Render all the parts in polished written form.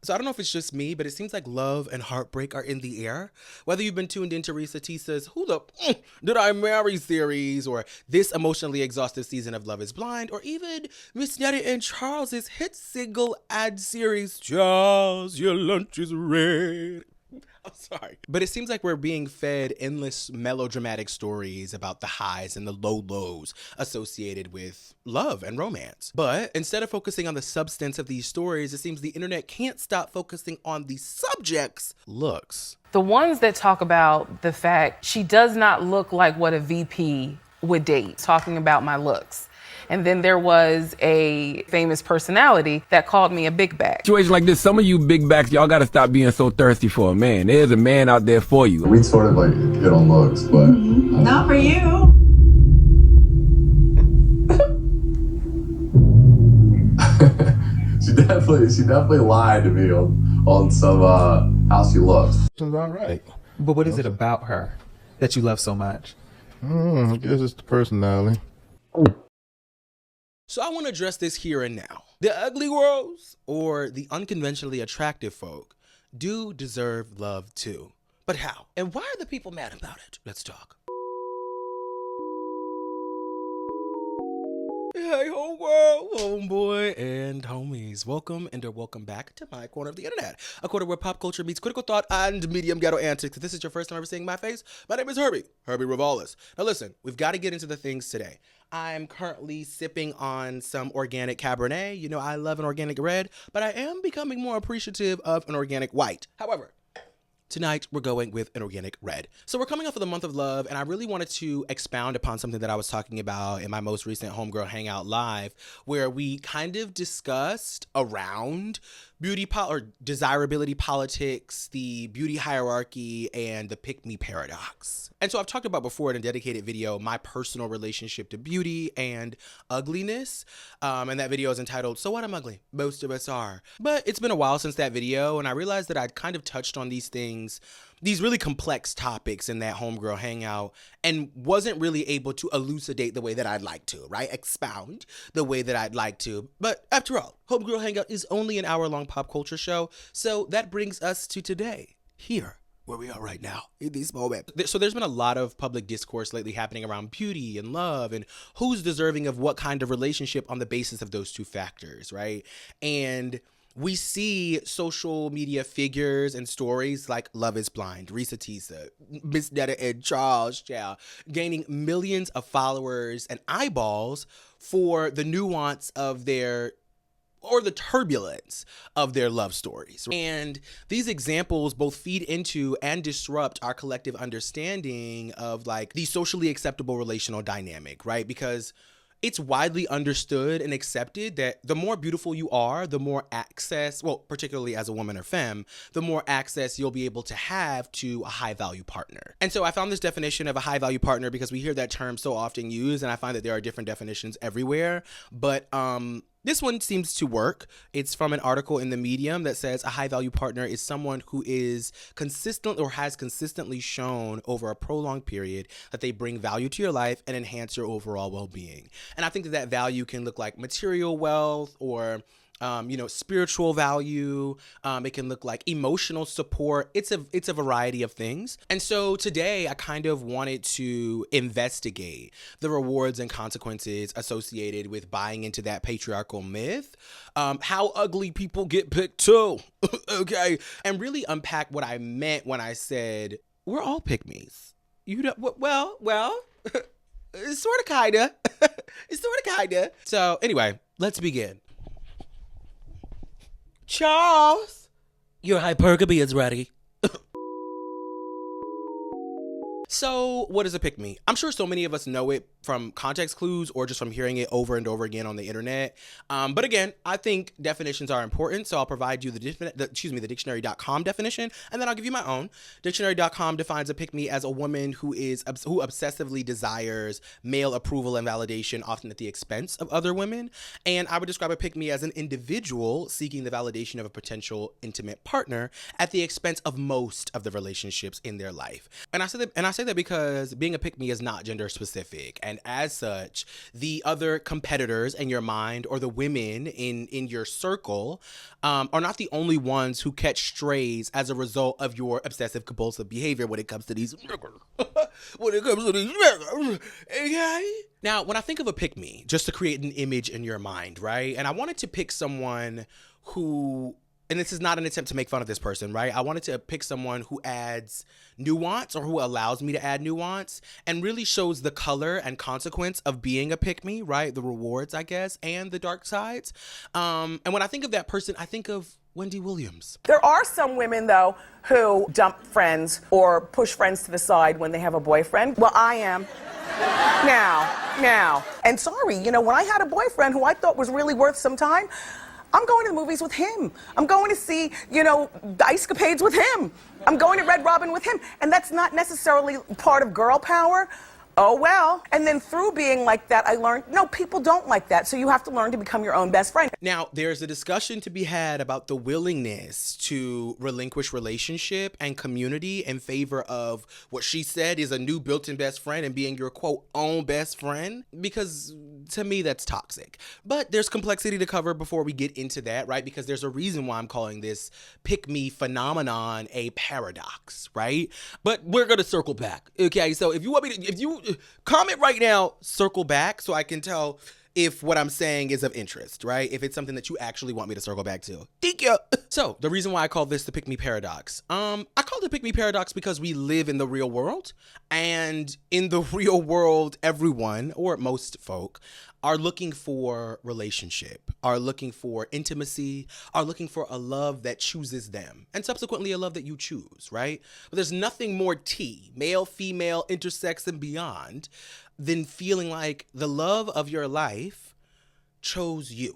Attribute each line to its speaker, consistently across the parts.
Speaker 1: So I don't know if it's just me, but it seems like love and heartbreak are in the air. Whether you've been tuned into Risa Tissa's Who the Did I Marry series, or this emotionally exhaustive season of Love is Blind, or even Miss Nettie and Charles's hit single ad series, Charles, Your Lunch is Red. I'm sorry. But it seems like we're being fed endless melodramatic stories about the highs and the low lows associated with love and romance. But instead of focusing on the substance of these stories, it seems the internet can't stop focusing on the subject's looks.
Speaker 2: The ones that talk about the fact she does not look like what a VP would date, talking about my looks. And then there was a famous personality that called me a big back.
Speaker 3: Situation like this, some of you big backs, y'all gotta stop being so thirsty for a man. There's a man out there for you.
Speaker 4: We sort of like hit on looks, but
Speaker 5: not for you.
Speaker 4: she definitely lied to me on some how she looks.
Speaker 6: She's all right.
Speaker 7: But what is it about her that you love so much?
Speaker 6: I guess it's the personality.
Speaker 1: So I want to address this here and now. The ugly Gworls, or the unconventionally attractive folk, do deserve love too. But how? And why are the people mad about it? Let's talk. Hey, homeboy and homies. Welcome or welcome back to my corner of the internet. A corner where pop culture meets critical thought and medium ghetto antics. If this is your first time ever seeing my face, my name is Herbie Revalis. Now listen, we've got to get into the things today. I'm currently sipping on some organic Cabernet. You know, I love an organic red, but I am becoming more appreciative of an organic white. However, tonight, we're going with an organic red. So we're coming off of the month of love, and I really wanted to expound upon something that I was talking about in my most recent Homegirl Hangout Live, where we kind of discussed around or desirability politics, the beauty hierarchy, and the pick-me paradox. And so I've talked about before in a dedicated video my personal relationship to beauty and ugliness, and that video is entitled, So What, I'm Ugly? Most of Us Are. But it's been a while since that video, and I realized that I'd kind of touched on these things, these really complex topics in that Homegirl Hangout, and wasn't really able to elucidate the way that I'd like to, right? Expound the way that I'd like to. But after all, Homegirl Hangout is only an hour-long pop culture show, so that brings us to today, here, where we are right now in these moments. So there's been a lot of public discourse lately happening around beauty and love and who's deserving of what kind of relationship on the basis of those two factors, right? And we see social media figures and stories like Love is Blind, Risa Tissa, Miss Netta and Charles, gaining millions of followers and eyeballs for the nuance of their, or the turbulence of their love stories. And these examples both feed into and disrupt our collective understanding of like the socially acceptable relational dynamic, right? Because it's widely understood and accepted that the more beautiful you are, the more access, well, particularly as a woman or femme, the more access you'll be able to have to a high value partner. And so I found this definition of a high value partner because we hear that term so often used, and I find that there are different definitions everywhere. But this one seems to work. It's from an article in the Medium that says a high value partner is someone who is consistent or has consistently shown over a prolonged period that they bring value to your life and enhance your overall well-being. And I think that that value can look like material wealth or spiritual value. It can look like emotional support. It's a variety of things. And so today I kind of wanted to investigate the rewards and consequences associated with buying into that patriarchal myth, how ugly people get picked too, okay? And really unpack what I meant when I said, we're all pick-me's. You know, well, sort of, kinda. It's sort of, kinda. So anyway, let's begin. Charles, your hypergamy is ready. So what is a pick-me? I'm sure so many of us know it from context clues or just from hearing it over and over again on the internet. But again, I think definitions are important, so I'll provide you the dictionary.com definition, and then I'll give you my own. Dictionary.com defines a pick-me as a woman who obsessively desires male approval and validation, often at the expense of other women. And I would describe a pick-me as an individual seeking the validation of a potential intimate partner at the expense of most of the relationships in their life. And I say that because being a pick-me is not gender specific, and as such, the other competitors in your mind or the women in your circle are not the only ones who catch strays as a result of your obsessive compulsive behavior when it comes to these okay? Now, when I think of a pick-me, just to create an image in your mind, right? And I wanted to pick someone who, and this is not an attempt to make fun of this person, right? I wanted to pick someone who adds nuance or who allows me to add nuance and really shows the color and consequence of being a pick-me, right? The rewards, I guess, and the dark sides. And when I think of that person, I think of Wendy Williams.
Speaker 8: There are some women, though, who dump friends or push friends to the side when they have a boyfriend. Well, I am. Now. And sorry, you know, when I had a boyfriend who I thought was really worth some time, I'm going to the movies with him. I'm going to see, you know, Ice Capades with him. I'm going to Red Robin with him. And that's not necessarily part of girl power. Oh, well. And then through being like that, I learned, no, people don't like that. So you have to learn to become your own best friend.
Speaker 1: Now, there's a discussion to be had about the willingness to relinquish relationship and community in favor of what she said is a new built-in best friend and being your, quote, own best friend, because to me, that's toxic. But there's complexity to cover before we get into that, right? Because there's a reason why I'm calling this pick-me phenomenon a paradox, right? But we're going to circle back, okay? So if you comment right now, circle back so I can tell if what I'm saying is of interest, right? If it's something that you actually want me to circle back to. Thank you. So the reason why I call this the pick-me paradox, I call it the pick-me paradox because we live in the real world, and in the real world, everyone, or most folk, are looking for relationship, are looking for intimacy, are looking for a love that chooses them, and subsequently a love that you choose, right? But there's nothing more T, male, female, intersex, and beyond, than feeling like the love of your life chose you,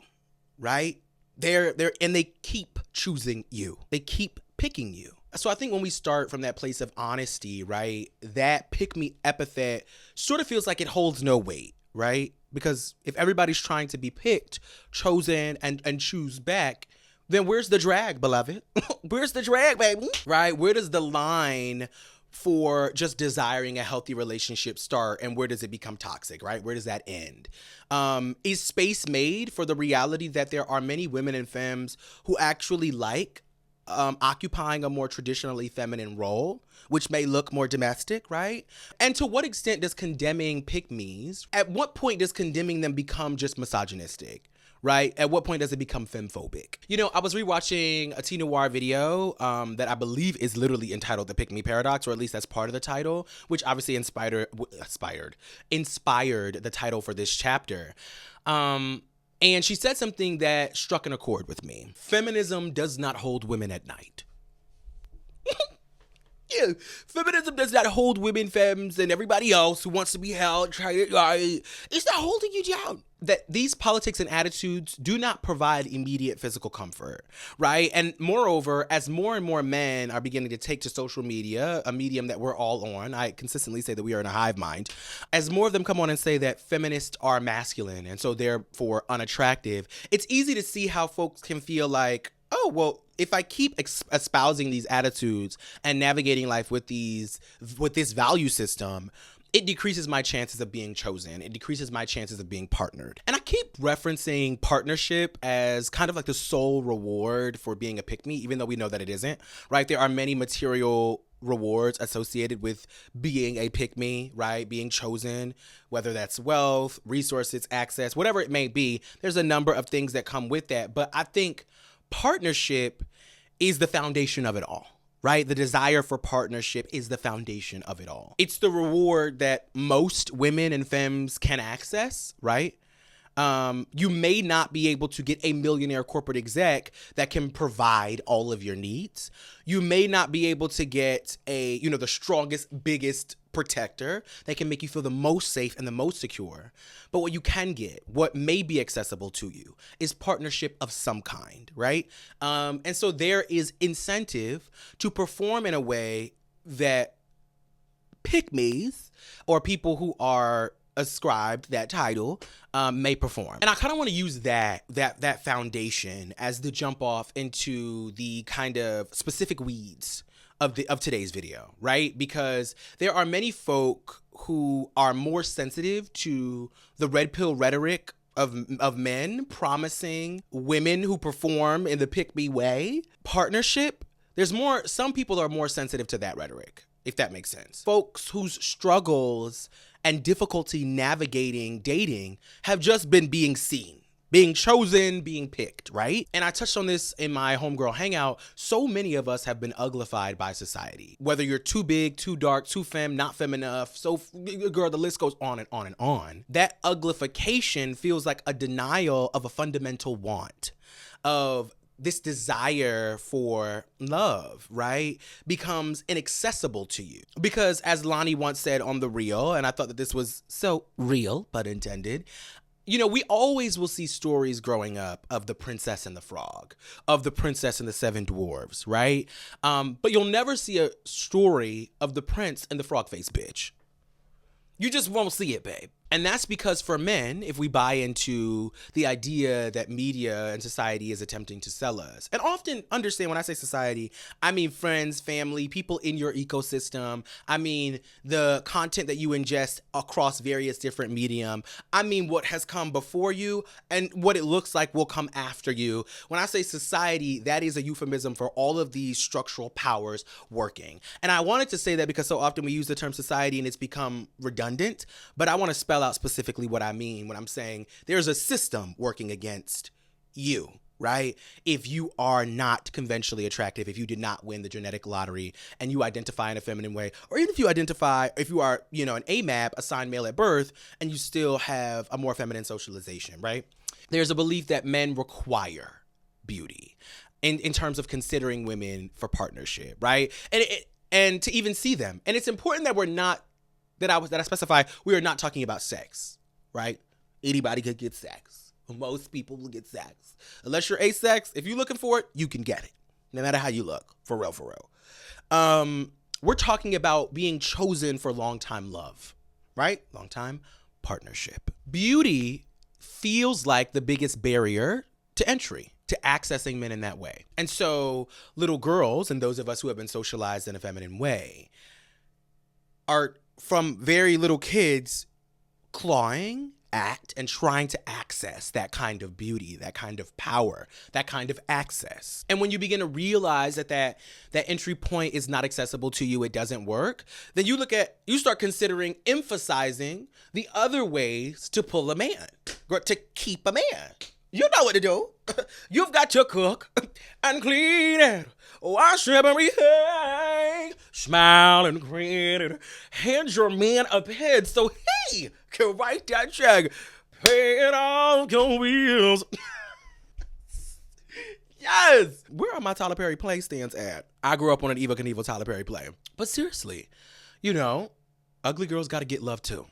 Speaker 1: right? And they keep choosing you. They keep picking you. So I think when we start from that place of honesty, right, that pick-me epithet sort of feels like it holds no weight, right? Because if everybody's trying to be picked, chosen, and choose back, then where's the drag, beloved? Where's the drag, baby? Right? Where does the line for just desiring a healthy relationship start, and where does it become toxic, right? Where does that end? Is space made for the reality that there are many women and femmes who actually like occupying a more traditionally feminine role, which may look more domestic, right? And to what extent does condemning pick-me's, at what point does condemning them become just misogynistic, right? At what point does it become femphobic? You know, I was rewatching a Teen Noir video that I believe is literally entitled The Pick-Me Paradox, or at least that's part of the title, which obviously inspired the title for this chapter. And she said something that struck an accord with me. Feminism does not hold women at night. Yeah, feminism does not hold women, femmes, and everybody else who wants to be held. It's not holding you down. That these politics and attitudes do not provide immediate physical comfort, right? And moreover, as more and more men are beginning to take to social media, a medium that we're all on, I consistently say that we are in a hive mind, as more of them come on and say that feminists are masculine and so therefore unattractive, it's easy to see how folks can feel like, oh, well, if I keep espousing these attitudes and navigating life with this value system, it decreases my chances of being chosen. It decreases my chances of being partnered. And I keep referencing partnership as kind of like the sole reward for being a pick-me, even though we know that it isn't, right? There are many material rewards associated with being a pick-me, right? Being chosen, whether that's wealth, resources, access, whatever it may be. There's a number of things that come with that. But I think partnership is the foundation of it all, right? The desire for partnership is the foundation of it all. It's the reward that most women and femmes can access, right? You may not be able to get a millionaire corporate exec that can provide all of your needs. You may not be able to get the strongest, biggest protector that can make you feel the most safe and the most secure. But what you can get, what may be accessible to you, is partnership of some kind, right? And so there is incentive to perform in a way that pick-me's or people who are ascribed that title may perform. And I kind of want to use that foundation as the jump off into the kind of specific weeds of today's video, right? Because there are many folk who are more sensitive to the red pill rhetoric of men promising women who perform in the pick me way partnership. Some people are more sensitive to that rhetoric, if that makes sense. Folks whose struggles and difficulty navigating dating have just been being seen, being chosen, being picked, right? And I touched on this in my homegirl hangout. So many of us have been uglified by society. Whether you're too big, too dark, too femme, not femme enough, so girl, the list goes on and on and on. That uglification feels like a denial of a fundamental want, of this desire for love, right, becomes inaccessible to you. Because as Lonnie once said on The Real, and I thought that this was so real, but intended, you know, we always will see stories growing up of the princess and the frog, of the princess and the seven dwarves, right? But you'll never see a story of the prince and the frog-faced bitch. You just won't see it, babe. And that's because for men, if we buy into the idea that media and society is attempting to sell us, and often understand when I say society, I mean friends, family, people in your ecosystem. I mean the content that you ingest across various different medium. I mean what has come before you and what it looks like will come after you. When I say society, that is a euphemism for all of these structural powers working. And I wanted to say that because so often we use the term society and it's become redundant, but I want to spell out specifically what I mean when I'm saying there's a system working against you, right? If you are not conventionally attractive, if you did not win the genetic lottery and you identify in a feminine way, or even if you are, you know, an AMAB, assigned male at birth, and you still have a more feminine socialization, right? There's a belief that men require beauty in terms of considering women for partnership, right? And to even see them. And it's important that that I specify, we are not talking about sex, right? Anybody could get sex. Most people will get sex. Unless you're asex, if you're looking for it, you can get it. No matter how you look, for real, for real. We're talking about being chosen for long-time love, right? Long-time partnership. Beauty feels like the biggest barrier to entry, to accessing men in that way. And so little girls and those of us who have been socialized in a feminine way are from very little kids clawing at and trying to access that kind of beauty, that kind of power, that kind of access. And when you begin to realize that entry point is not accessible to you, it doesn't work, then you start considering emphasizing the other ways to pull a man, to keep a man. You know what to do. You've got to cook and clean it, wash everything, smile and grin it, hand your man a pen so he can write that check, paying off your bills. Yes! Where are my Tyler Perry play stands at? I grew up on an Eva Knievel Tyler Perry play. But seriously, you know, ugly girls gotta get love too.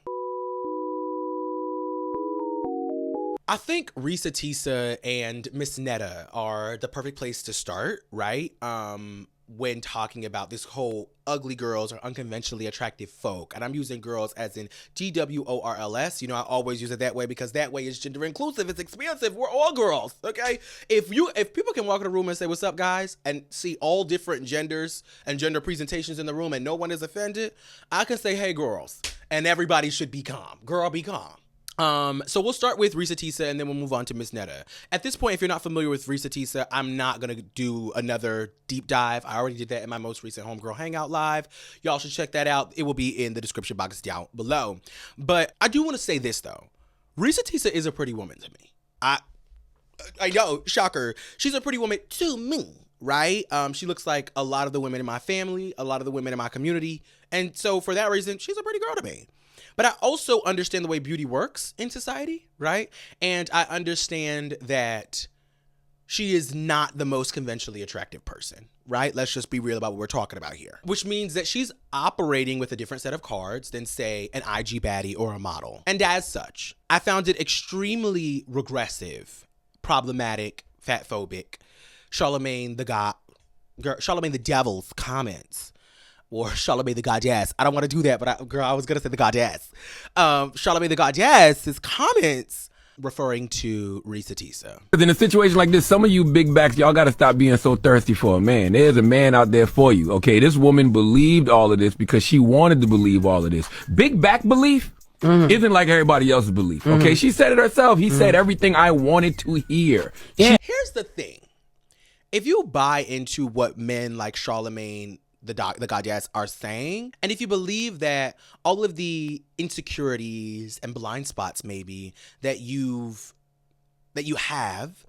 Speaker 1: I think Risa Tisa and Miss Netta are the perfect place to start, right? When talking about this whole ugly girls or unconventionally attractive folk. And I'm using girls as in GWORLS. You know, I always use it that way because that way is gender inclusive. It's expansive. We're all girls, okay? If people can walk in a room and say, "What's up, guys?" and see all different genders and gender presentations in the room and no one is offended, I can say, "Hey, girls," and everybody should be calm. Girl, be calm. So we'll start with Risa Tisa and then we'll move on to Miss Netta. At this point, if you're not familiar with Risa Tisa, I'm not going to do another deep dive. I already did that in my most recent Homegirl Hangout Live. Y'all should check that out. It will be in the description box down below. But I do want to say this, though. Risa Tisa is a pretty woman to me. I know, shocker. She's a pretty woman to me, right? She looks like a lot of the women in my family, a lot of the women in my community. And so for that reason, she's a pretty girl to me. But I also understand the way beauty works in society, right? And I understand that she is not the most conventionally attractive person, right? Let's just be real about what we're talking about here. Which means that she's operating with a different set of cards than, say, an IG baddie or a model. And as such, I found it extremely regressive, problematic, fatphobic, Charlemagne the Devil's comments. Or Charlemagne the Goddess. I don't want to do that, but I was going to say the Goddess. Charlemagne the Goddess's comments referring to Risa Tisa.
Speaker 3: In a situation like this, some of you big backs, y'all gotta stop being so thirsty for a man. There's a man out there for you, okay? This woman believed all of this because she wanted to believe all of this. Big back belief isn't like everybody else's belief, okay? She said it herself. He said everything I wanted to hear.
Speaker 1: Here's the thing. If you buy into what men like Charlemagne, the goddess, are saying, and if you believe that all of the insecurities and blind spots maybe that you have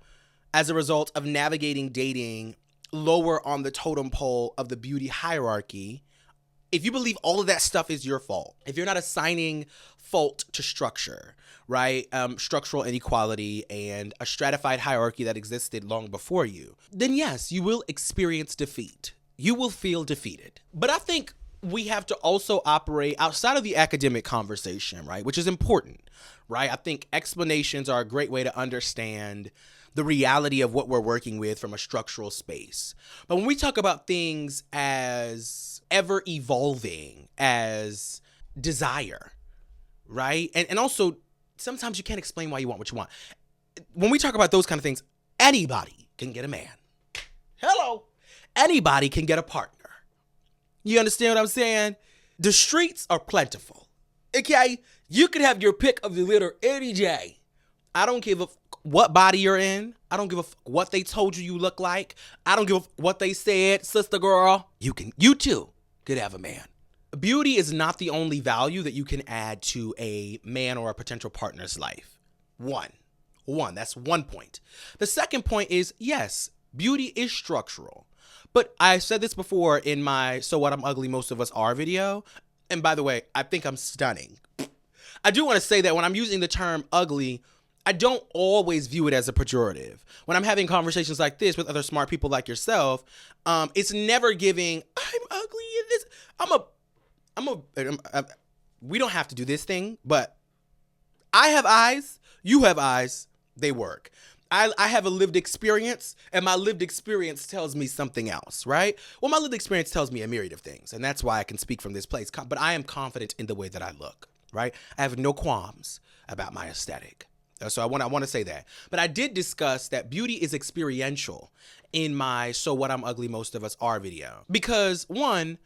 Speaker 1: as a result of navigating dating lower on the totem pole of the beauty hierarchy, if you believe all of that stuff is your fault, if you're not assigning fault to structure, right? Structural inequality and a stratified hierarchy that existed long before you, then yes, you will experience defeat. You will feel defeated. But I think we have to also operate outside of the academic conversation, right? Which is important, right? I think explanations are a great way to understand the reality of what we're working with from a structural space. But when we talk about things as ever evolving, as desire, right? And also, sometimes you can't explain why you want what you want. When we talk about those kind of things, anybody can get a man. Hello. Anybody can get a partner. You understand what I'm saying? The streets are plentiful. Okay? You could have your pick of the litter any day. I don't give a what body you're in. I don't give a what they told you look like. I don't give a what they said, sister girl. You too could have a man. Beauty is not the only value that you can add to a man or a potential partner's life. One, that's 1 point. The second point is, yes, beauty is structural. But I said this before in my So What I'm Ugly Most of Us Are video. And by the way, I think I'm stunning. I do want to say that when I'm using the term ugly, I don't always view it as a pejorative. When I'm having conversations like this with other smart people like yourself, it's never giving, I'm ugly in this. We don't have to do this thing, but I have eyes, you have eyes, they work. I have a lived experience, and my lived experience tells me something else, right? Well, my lived experience tells me a myriad of things, and that's why I can speak from this place. But I am confident in the way that I look, right? I have no qualms about my aesthetic. So I want to say that. But I did discuss that beauty is experiential in my So What I'm Ugly Most of Us Are video. Because one,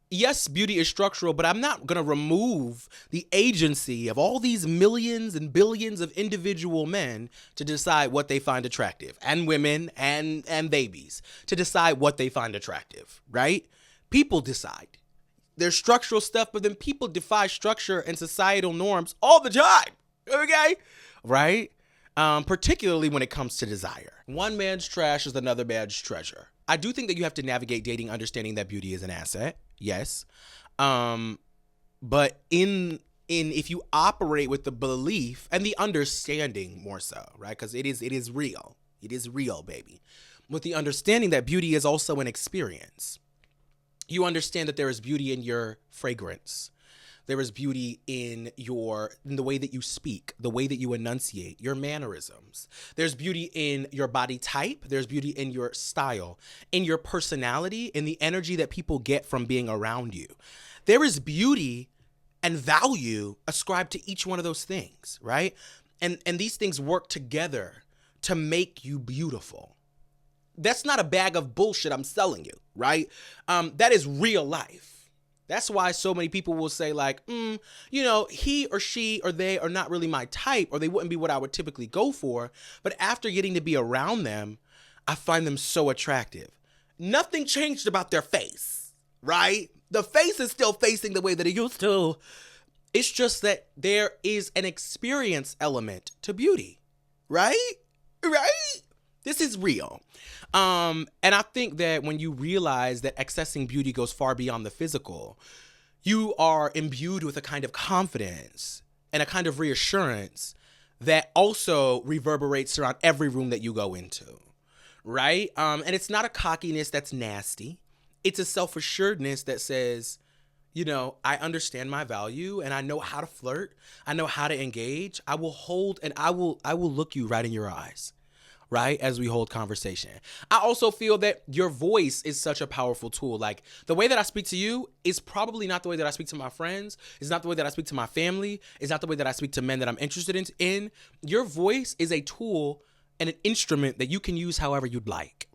Speaker 1: yes, beauty is structural, but I'm not going to remove the agency of all these millions and billions of individual men to decide what they find attractive, and women and babies to decide what they find attractive, right? People decide. There's structural stuff, but then people defy structure and societal norms all the time, okay? Right? Particularly when it comes to desire. One man's trash is another man's treasure. I do think that you have to navigate dating understanding that beauty is an asset. Yes. But if you operate with the belief and the understanding more so, right? Because it is real. It is real, baby. With the understanding that beauty is also an experience. You understand that there is beauty in your fragrance. There is beauty in the way that you speak, the way that you enunciate, your mannerisms. There's beauty in your body type. There's beauty in your style, in your personality, in the energy that people get from being around you. There is beauty and value ascribed to each one of those things, right? And these things work together to make you beautiful. That's not a bag of bullshit I'm selling you, right? That is real life. That's why so many people will say like, he or she or they are not really my type, or they wouldn't be what I would typically go for. But after getting to be around them, I find them so attractive. Nothing changed about their face, right? The face is still facing the way that it used to. It's just that there is an experience element to beauty, right? Right? This is real. And I think that when you realize that accessing beauty goes far beyond the physical, you are imbued with a kind of confidence and a kind of reassurance that also reverberates around every room that you go into, right? And it's not a cockiness that's nasty. It's a self-assuredness that says, I understand my value and I know how to flirt. I know how to engage. I will hold and I will look you right in your eyes. right? As we hold conversation. I also feel that your voice is such a powerful tool. Like the way that I speak to you is probably not the way that I speak to my friends. It's not the way that I speak to my family. It's not the way that I speak to men that I'm interested in. Your voice is a tool and an instrument that you can use however you'd like.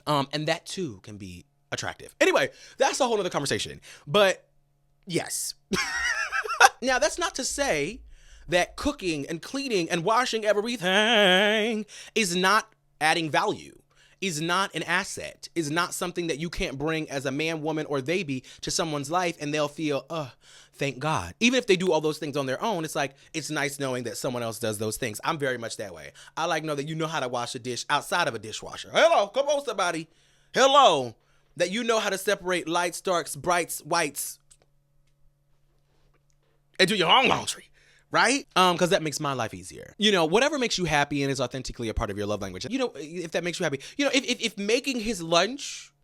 Speaker 1: And that too can be attractive. Anyway, that's a whole other conversation. But yes. Now, that's not to say that cooking and cleaning and washing everything is not adding value, is not an asset, is not something that you can't bring as a man, woman, or they be to someone's life and they'll feel, thank God. Even if they do all those things on their own, it's like, it's nice knowing that someone else does those things. I'm very much that way. I like know that you know how to wash a dish outside of a dishwasher. Hello, come on, somebody. Hello. That you know how to separate lights, darks, brights, whites, and do your own laundry. Right? Because that makes my life easier. You know, whatever makes you happy and is authentically a part of your love language. You know, if that makes you happy. You know, if making his lunch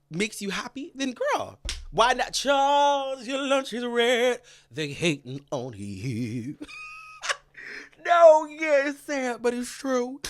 Speaker 1: makes you happy, then girl, why not? Charles, your lunch is red. They hating on you. No, yeah, it's sad, but it's true.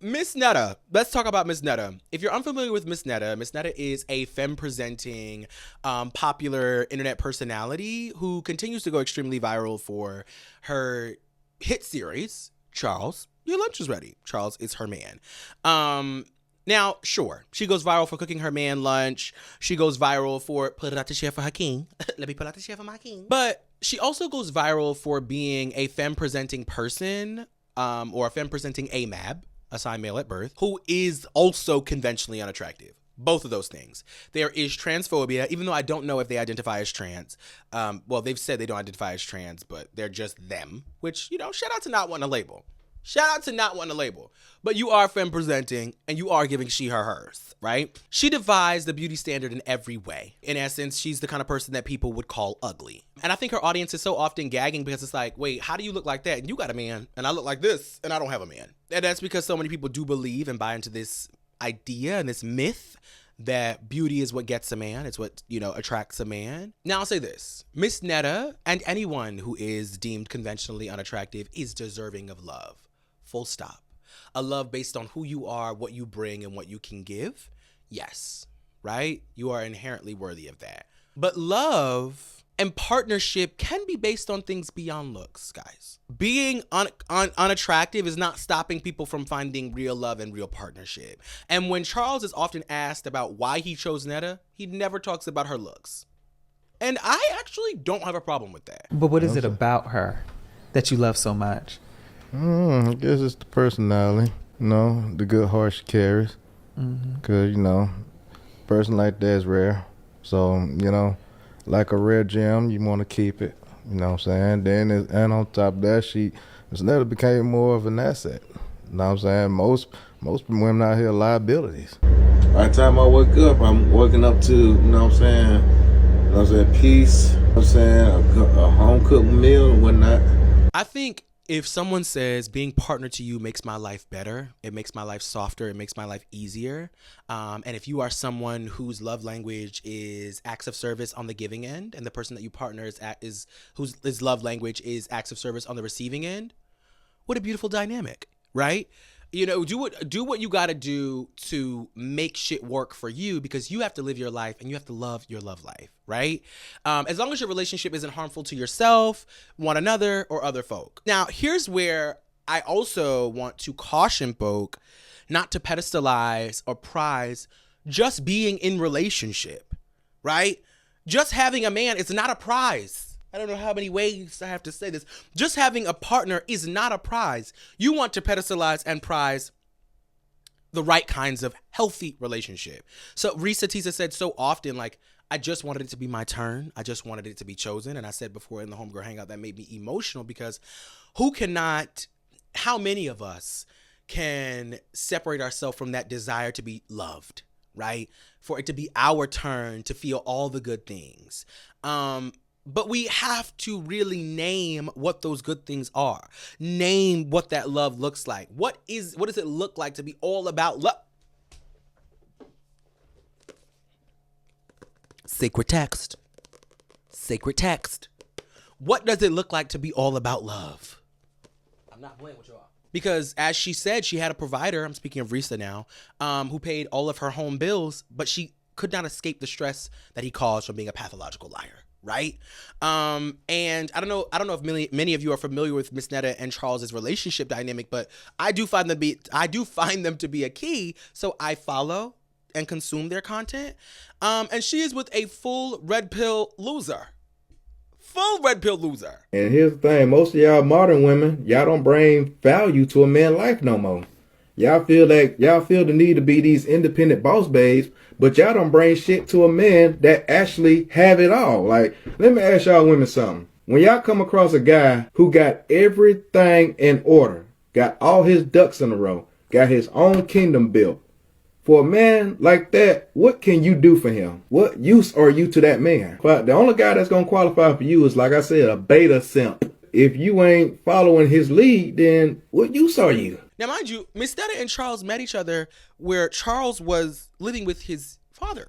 Speaker 1: Miss Netta. Let's talk about Miss Netta. If you're unfamiliar with Miss Netta is a femme-presenting, popular internet personality who continues to go extremely viral for her hit series, Charles, Your Lunch is Ready. Charles is her man. Now, sure, she goes viral for cooking her man lunch. She goes viral for put it out the chair for her king. Let me put out the chair for my king. But she also goes viral for being a femme-presenting person, or a femme-presenting AMAB, assigned male at birth, who is also conventionally unattractive. Both of those things. There is transphobia, even though I don't know if they identify as trans. Well, they've said they don't identify as trans, but they're just them, which, you know, shout out to not wanting a label. Shout out to not wanting a label. But you are femme presenting and you are giving she her hers, right? She defies the beauty standard in every way. In essence, she's the kind of person that people would call ugly. And I think her audience is so often gagging because it's like, wait, how do you look like that? And you got a man and I look like this and I don't have a man. And that's because so many people do believe and buy into this idea and this myth that beauty is what gets a man. It's what, you know, attracts a man. Now I'll say this. Miss Netta and anyone who is deemed conventionally unattractive is deserving of love. Full stop. A love based on who you are, what you bring, and what you can give. Yes, right? You are inherently worthy of that. But love and partnership can be based on things beyond looks, guys. Being unattractive is not stopping people from finding real love and real partnership. And when Charles is often asked about why he chose Netta, he never talks about her looks. And I actually don't have a problem with that.
Speaker 7: But what is it about her that you love so much?
Speaker 6: I guess it's the personality, you know, the good heart she carries. Because, you know, a person like that is rare. So, you know, like a rare gem, you want to keep it. You know what I'm saying? Then, and on top of that, Miss Netta became more of an asset. You know what I'm saying? Most women out here are liabilities. By the time I wake up, I'm waking up to, you know what I'm saying? You know what I'm saying? Peace. You know what I'm saying? A home-cooked meal and whatnot.
Speaker 1: I think if someone says being partnered to you makes my life better, it makes my life softer, it makes my life easier, and if you are someone whose love language is acts of service on the giving end, and the person that you partner is whose love language is acts of service on the receiving end, what a beautiful dynamic, right? You know, do what you got to do to make shit work for you, because you have to live your life and you have to love your love life, right? As long as your relationship isn't harmful to yourself, one another, or other folk. Now, here's where I also want to caution folk not to pedestalize or prize just being in relationship, right? Just having a man is not a prize. I don't know how many ways I have to say this. Just having a partner is not a prize. You want to pedestalize and prize the right kinds of healthy relationship. So Risa Tisa said so often, like, I just wanted it to be my turn. I just wanted it to be chosen. And I said before in the Homegirl Hangout, that made me emotional, because how many of us can separate ourselves from that desire to be loved, right? For it to be our turn to feel all the good things. But we have to really name what those good things are. Name what that love looks like. What does it look like to be all about love? Sacred text. Sacred text. What does it look like to be all about love? I'm not playing with y'all. Because as she said, she had a provider, I'm speaking of Risa now, who paid all of her home bills, but she could not escape the stress that he caused from being a pathological liar, right? And I don't know if many of you are familiar with Miss Netta and Charles's relationship dynamic, but I do find them to be a key, so I follow and consume their content. And she is with a full red pill loser. Full red pill loser.
Speaker 9: And here's the thing, most of y'all modern women, y'all don't bring value to a man's life no more. Y'all feel the need to be these independent boss babes, but y'all don't bring shit to a man that actually have it all. Like, let me ask y'all women something. When y'all come across a guy who got everything in order, got all his ducks in a row, got his own kingdom built, for a man like that, what can you do for him? What use are you to that man? But the only guy that's going to qualify for you is, like I said, a beta simp. If you ain't following his lead, then what use are you?
Speaker 1: Now, mind you, Miss Netta and Charles met each other where Charles was living with his father.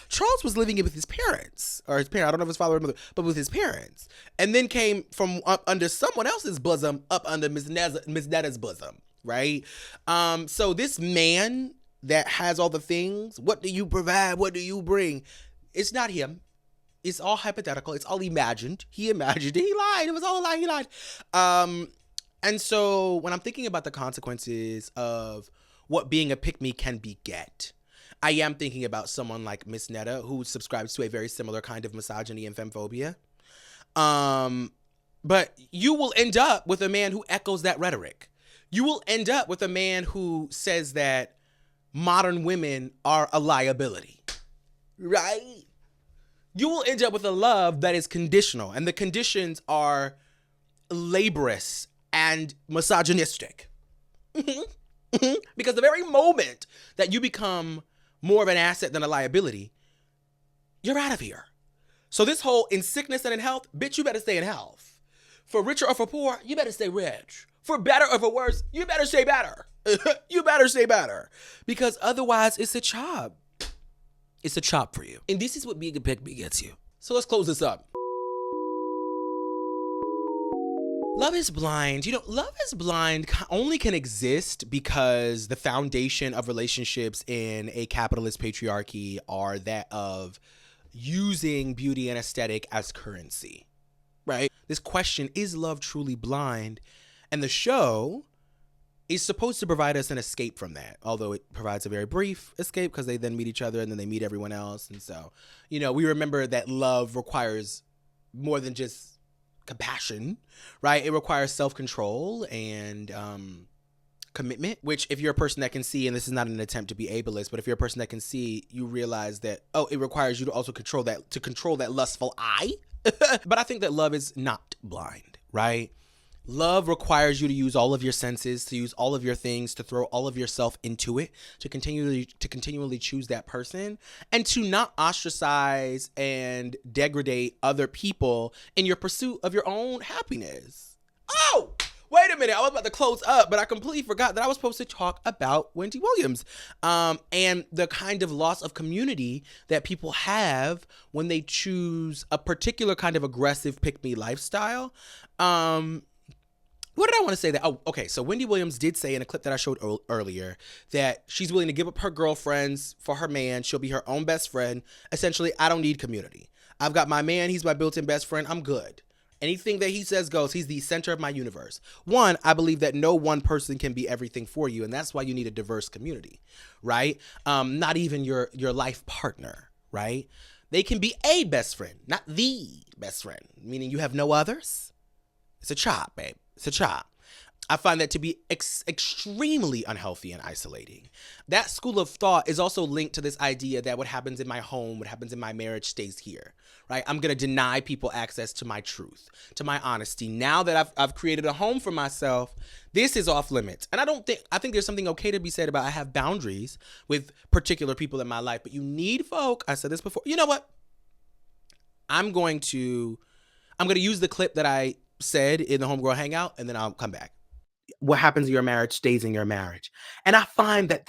Speaker 1: Charles was living with his parents, or his parent. I don't know if his father or mother, but with his parents. And then came from under someone else's bosom up under Miss Netta's bosom, right? So this man that has all the things, what do you provide? What do you bring? It's not him. It's all hypothetical. It's all imagined. He imagined it. He lied. It was all a lie. He lied. And so when I'm thinking about the consequences of what being a pick-me can beget, I am thinking about someone like Miss Netta, who subscribes to a very similar kind of misogyny and femphobia. But you will end up with a man who echoes that rhetoric. You will end up with a man who says that modern women are a liability, right? You will end up with a love that is conditional, and the conditions are laborious and misogynistic. Because the very moment that you become more of an asset than a liability, you're out of here. So this whole in sickness and in health, bitch, you better stay in health. For richer or for poor, you better stay rich. For better or for worse, you better stay better. You better stay better. Because otherwise, it's a chop. It's a chop for you. And this is what being a pick me gets you. So let's close this up. Love is blind. You know, love is blind only can exist because the foundation of relationships in a capitalist patriarchy are that of using beauty and aesthetic as currency, right? This question, is love truly blind? And the show is supposed to provide us an escape from that, although it provides a very brief escape because they then meet each other and then they meet everyone else. And so, you know, we remember that love requires more than just compassion, right? It requires self-control and commitment, which if you're a person that can see, and this is not an attempt to be ableist, but if you're a person that can see, you realize that, oh, it requires you to also control that lustful eye. But I think that love is not blind, right? Love requires you to use all of your senses, to use all of your things, to throw all of yourself into it, to continually choose that person, and to not ostracize and degrade other people in your pursuit of your own happiness. Oh, wait a minute. I was about to close up, but I completely forgot that I was supposed to talk about Wendy Williams and the kind of loss of community that people have when they choose a particular kind of aggressive pick-me lifestyle. What did I want to say that? Oh, okay. So Wendy Williams did say in a clip that I showed earlier that she's willing to give up her girlfriends for her man. She'll be her own best friend. Essentially, I don't need community. I've got my man. He's my built-in best friend. I'm good. Anything that he says goes. He's the center of my universe. One, I believe that no one person can be everything for you, and that's why you need a diverse community, right? Not even your life partner, right? They can be a best friend, not the best friend, meaning you have no others. It's a chop, babe. It's a chop. I find that to be extremely unhealthy and isolating. That school of thought is also linked to this idea that what happens in my home, what happens in my marriage stays here, right? I'm going to deny people access to my truth, to my honesty. Now that I've created a home for myself, this is off limits. And I think there's something okay to be said about I have boundaries with particular people in my life, but you need folk. I said this before. You know what? I'm going to use the clip that I said in the Homegirl Hangout, and then I'll come back. What happens in your marriage stays in your marriage. And I find that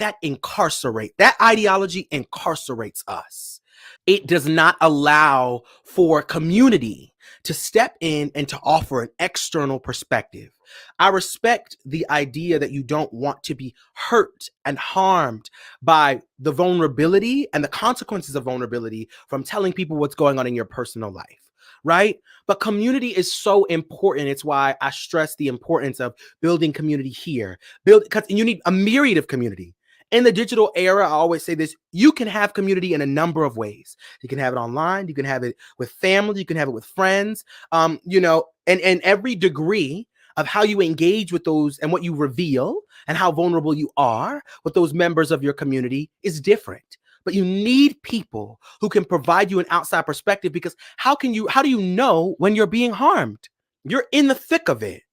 Speaker 1: ideology incarcerates us. It does not allow for community to step in and to offer an external perspective. I respect the idea that you don't want to be hurt and harmed by the vulnerability and the consequences of vulnerability from telling people what's going on in your personal life, right? But community is so important. It's why I stress the importance of building community here. Because you need a myriad of community. In the digital era, I always say this, you can have community in a number of ways. You can have it online, you can have it with family, you can have it with friends, and every degree of how you engage with those and what you reveal and how vulnerable you are with those members of your community is different. But you need people who can provide you an outside perspective, because how do you know when you're being harmed? You're in the thick of it.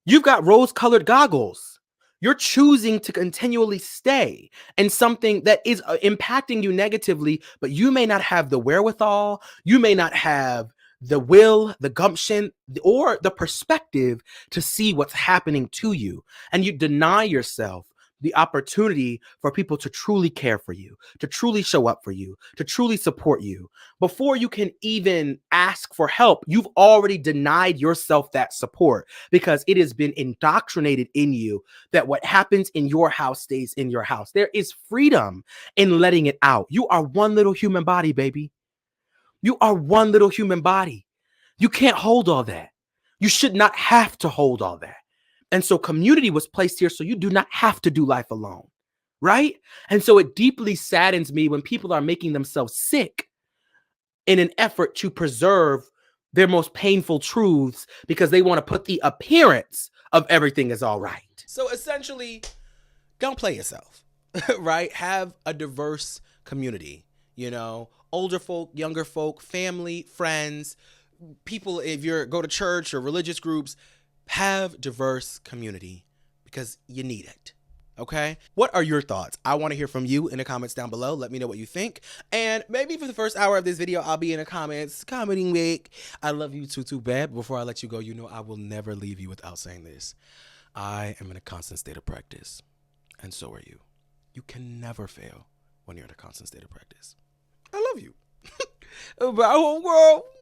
Speaker 1: You've got rose-colored goggles. You're choosing to continually stay in something that is impacting you negatively, but you may not have the wherewithal, you may not have the will, the gumption, or the perspective to see what's happening to you. And you deny yourself the opportunity for people to truly care for you, to truly show up for you, to truly support you. Before you can even ask for help, you've already denied yourself that support, because it has been indoctrinated in you that what happens in your house stays in your house. There is freedom in letting it out. You are one little human body, baby. You are one little human body. You can't hold all that. You should not have to hold all that. And so community was placed here so you do not have to do life alone, right? And so it deeply saddens me when people are making themselves sick in an effort to preserve their most painful truths because they want to put the appearance of everything is all right. So essentially, don't play yourself, right? Have a diverse community, older folk, younger folk, family, friends, people, if you're go to church or religious groups, have diverse community because you need it. Okay? What are your thoughts? I want to hear from you in the comments down below. Let me know what you think. And maybe for the first hour of this video, I'll be in the comments commenting back. I love you too bad. Before I let you go, I will never leave you without saying this. I am in a constant state of practice. And so are you. You can never fail when you're in a constant state of practice. I love you. Bye, whole world.